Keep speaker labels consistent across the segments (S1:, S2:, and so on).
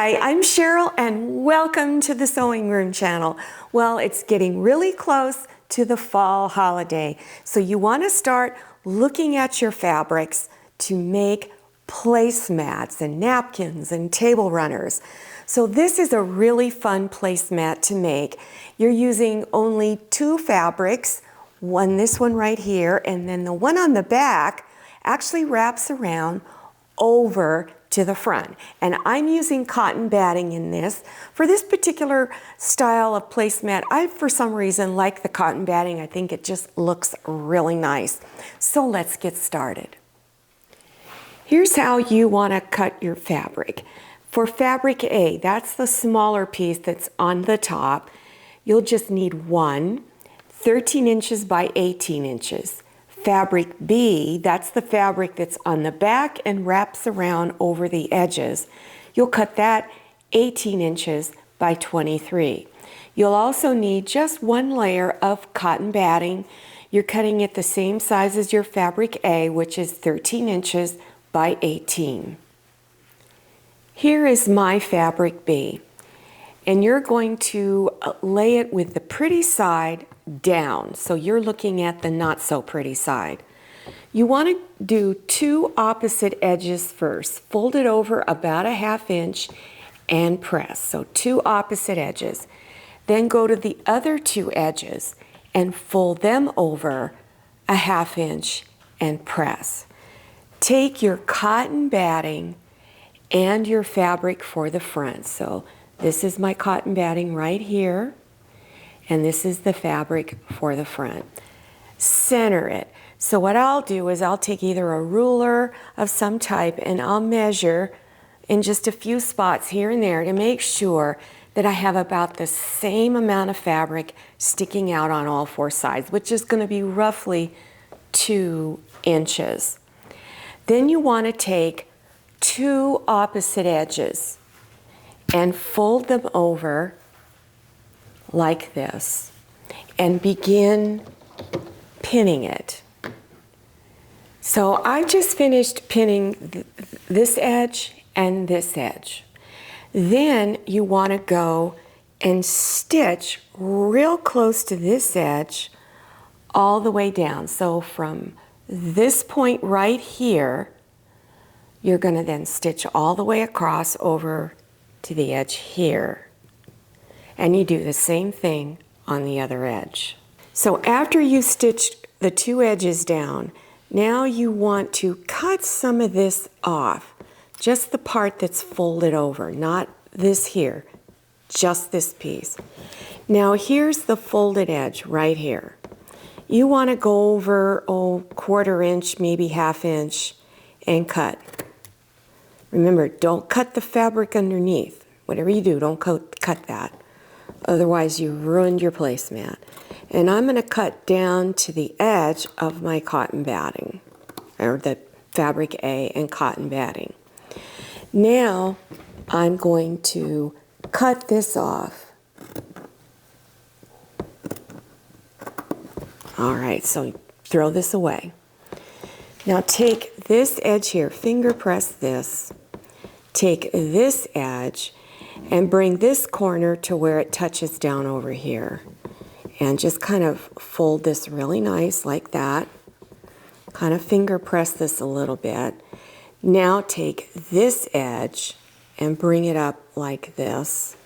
S1: Hi, I'm Cheryl and welcome to the Sewing Room channel. Well, it's getting really close to the fall holiday, so you want to start looking at your fabrics to make placemats and napkins and table runners. So this is a really fun placemat to make. You're using only two fabrics, this one right here, and then the one on the back actually wraps around over to the front. And I'm using cotton batting in this. For this particular style of placemat, I, for some reason, like the cotton batting. I think it just looks really nice. So let's get started. Here's how you want to cut your fabric. For fabric A, that's the smaller piece that's on the top, you'll just need 13 inches by 18 inches. Fabric B, that's the fabric that's on the back and wraps around over the edges. You'll cut that 18 inches by 23. You'll also need just one layer of cotton batting. You're cutting it the same size as your fabric A, which is 13 inches by 18. Here is my fabric B, and you're going to lay it with the pretty side down. So you're looking at the not so pretty side. You want to do two opposite edges first. Fold it over about a 1/2 inch and press. So two opposite edges. Then go to the other two edges and fold them over a 1/2 inch and press. Take your cotton batting and your fabric for the front. So this is my cotton batting right here, and this is the fabric for the front. Center it. So what I'll do is I'll take either a ruler of some type and I'll measure in just a few spots here and there to make sure that I have about the same amount of fabric sticking out on all four sides, which is going to be roughly 2 inches. Then you want to take two opposite edges and fold them over like this and begin pinning it. So I just finished pinning this edge and this edge. Then you want to go and stitch real close to this edge all the way down. So from this point right here, you're going to then stitch all the way across over to the edge here. And you do the same thing on the other edge. So after you stitched the two edges down, now you want to cut some of this off. Just the part that's folded over, not this here, just this piece. Now here's the folded edge right here. You want to go over, 1/4 inch, maybe 1/2 inch, and cut. Remember, don't cut the fabric underneath. Whatever you do, don't cut that. Otherwise, you ruined your placemat. And I'm going to cut down to the edge of my cotton batting, or the fabric A and cotton batting. Now, I'm going to cut this off. All right, so throw this away. Now take this edge here, finger press this, take this edge and bring this corner to where it touches down over here. And just kind of fold this really nice like that. Kind of finger press this a little bit. Now take this edge and bring it up like this.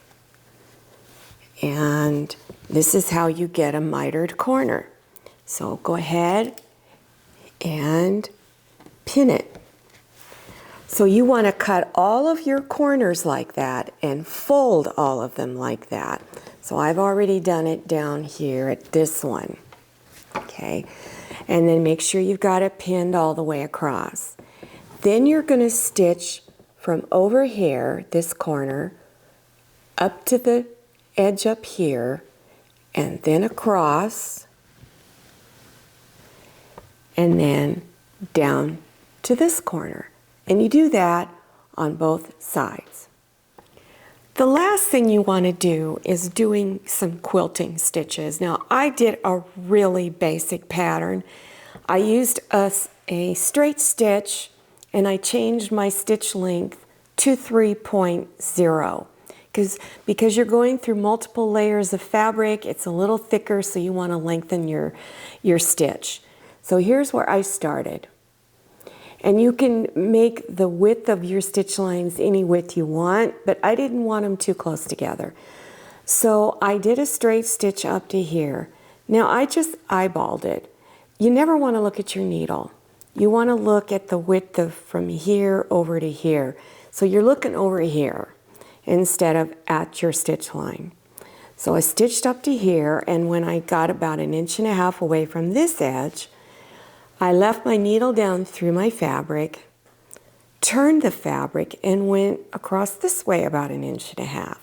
S1: And this is how you get a mitered corner. So go ahead and pin it. So you want to cut all of your corners like that and fold all of them like that. So I've already done it down here at this one. Okay, and then make sure you've got it pinned all the way across. Then you're going to stitch from over here, this corner, up to the edge up here, and then across, and then down to this corner. And you do that on both sides. The last thing you want to do is doing some quilting stitches. Now, I did a really basic pattern. I used a straight stitch, and I changed my stitch length to 3.0. Because you're going through multiple layers of fabric, it's a little thicker, so you want to lengthen your stitch. So here's where I started. And you can make the width of your stitch lines any width you want, but I didn't want them too close together. So I did a straight stitch up to here. Now I just eyeballed it. You never want to look at your needle. You want to look at the width of from here over to here. So you're looking over here instead of at your stitch line. So I stitched up to here, and when I got about 1.5 inches away from this edge, I left my needle down through my fabric, turned the fabric, and went across this way about 1.5 inches.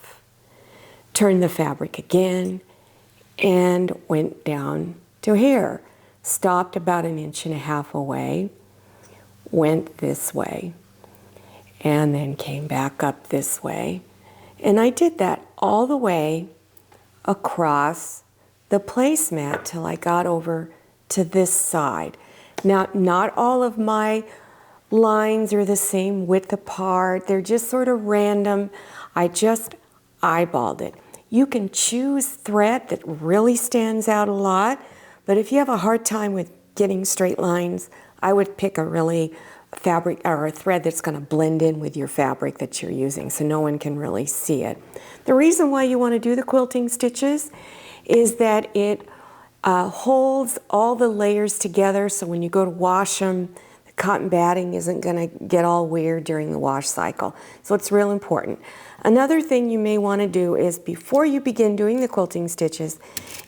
S1: Turned the fabric again and went down to here. Stopped about 1.5 inches away, went this way, and then came back up this way. And I did that all the way across the placemat till I got over to this side. Now, not all of my lines are the same width apart. They're just sort of random. I just eyeballed it. You can choose thread that really stands out a lot, but if you have a hard time with getting straight lines, I would pick a really fabric or a thread that's going to blend in with your fabric that you're using so no one can really see it. The reason why you want to do the quilting stitches is that it holds all the layers together, so when you go to wash them, the cotton batting isn't going to get all weird during the wash cycle. So it's real important. Another thing you may want to do is before you begin doing the quilting stitches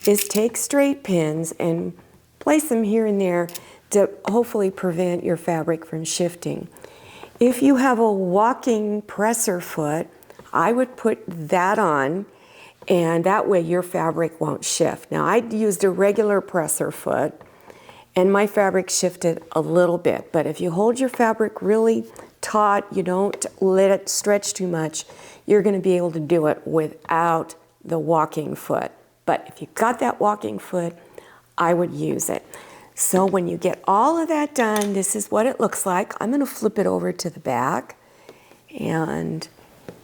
S1: is take straight pins and place them here and there to hopefully prevent your fabric from shifting. If you have a walking presser foot, I would put that on, and that way your fabric won't shift. Now, I used a regular presser foot, and my fabric shifted a little bit, but if you hold your fabric really taut, you don't let it stretch too much, you're going to be able to do it without the walking foot. But if you've got that walking foot, I would use it. So when you get all of that done, this is what it looks like. I'm going to flip it over to the back, and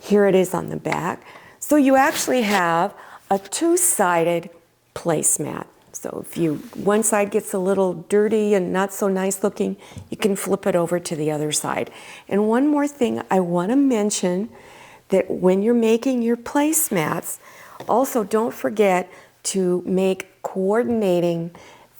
S1: here it is on the back. So you actually have a two-sided placemat. So if one side gets a little dirty and not so nice looking, you can flip it over to the other side. And one more thing I want to mention, that when you're making your placemats, also don't forget to make coordinating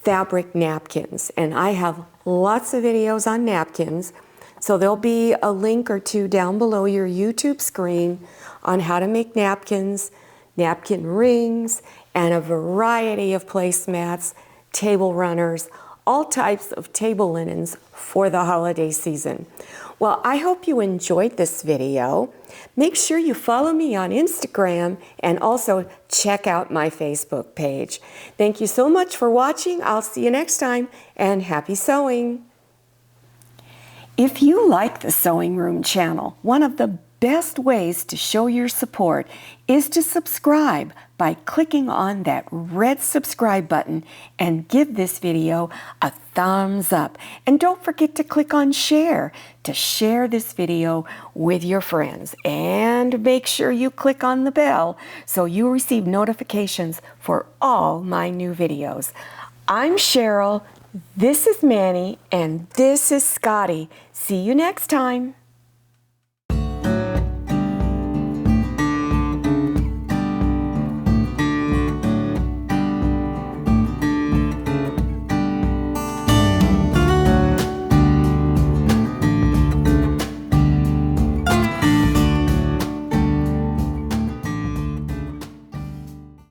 S1: fabric napkins. And I have lots of videos on napkins, so there'll be a link or two down below your YouTube screen on how to make napkins, napkin rings, and a variety of placemats, table runners, all types of table linens for the holiday season. Well, I hope you enjoyed this video. Make sure you follow me on Instagram and also check out my Facebook page. Thank you so much for watching. I'll see you next time, and happy sewing. If you like the Sewing Room channel, one of the best ways to show your support is to subscribe by clicking on that red subscribe button and give this video a thumbs up. And don't forget to click on share to share this video with your friends. And make sure you click on the bell so you receive notifications for all my new videos. I'm Cheryl, this is Manny, and this is Scotty. See you next time.